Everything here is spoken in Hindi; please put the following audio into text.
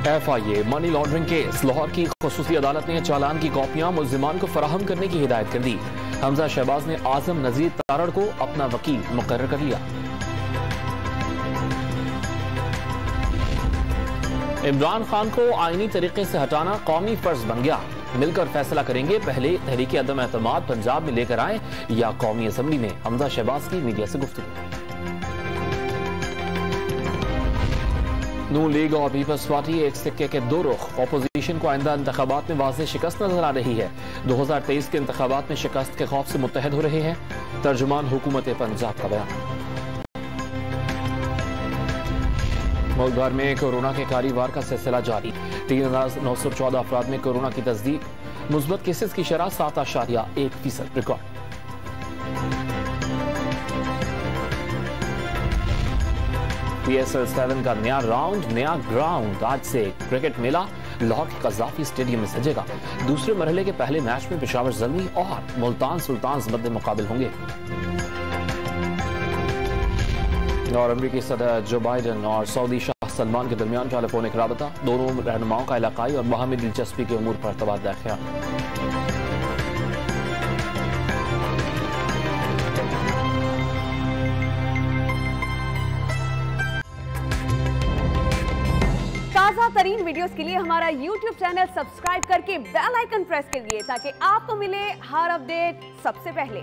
FIA money laundering case. Lahore की खुसूसी अदालत ने चालान की कॉपियां मुल्जिमान को फराहम करने की हिदायत कर दी। हमजा शहबाज ने आजम नजीर तारड़ को अपना वकील मुकर्रर कर लिया। इमरान खान को आईनी तरीके से हटाना कौमी फर्ज बन गया। मिलकर फैसला करेंगे, पहले तहरीक अदम एतमाद पंजाब में लेकर आए या कौमी असम्बली में। हमजा शहबाज की मीडिया से गुफ्तगू। नून लीग और पीपल्स पार्टी एक सिक्के के दो रुख। अपोजिशन को आइंदा इंतखाबात में वाज़ेह शिकस्त नजर आ रही है। 2023 के इंतखाबात में शिकस्त के खौफ से मुत्तहद हो रहे हैं। तर्जुमान हुकूमत पंजाब का बयान। मुल्क भर में कोरोना के कारीवार का सिलसिला जारी। 3,914 अफराद में कोरोना की तस्दीक। मुस्बत केसेस की शरह 7.1% रिकॉर्ड। PSL 7 का नया राउंड, नया ग्राउंड। आज से क्रिकेट मेला लाहौर के कज़ाफी स्टेडियम में सजेगा। दूसरे मरहले के पहले मैच में पेशावर ज़ल्मी और मुल्तान सुल्तान्स मद्दे मुकाबिल होंगे। और अमरीकी सदर जो बाइडन और सऊदी शाह सलमान के दरमियान टेलीफोनिक राबता। दोनों रहनुमाओं का इलाकाई और बाहमी दिलचस्पी के उमूर पर तबादला ख्याल। ताज़ा तरीन वीडियोस के लिए हमारा YouTube चैनल सब्सक्राइब करके बेल आइकन प्रेस कीजिए ताकि आपको मिले हर अपडेट सबसे पहले।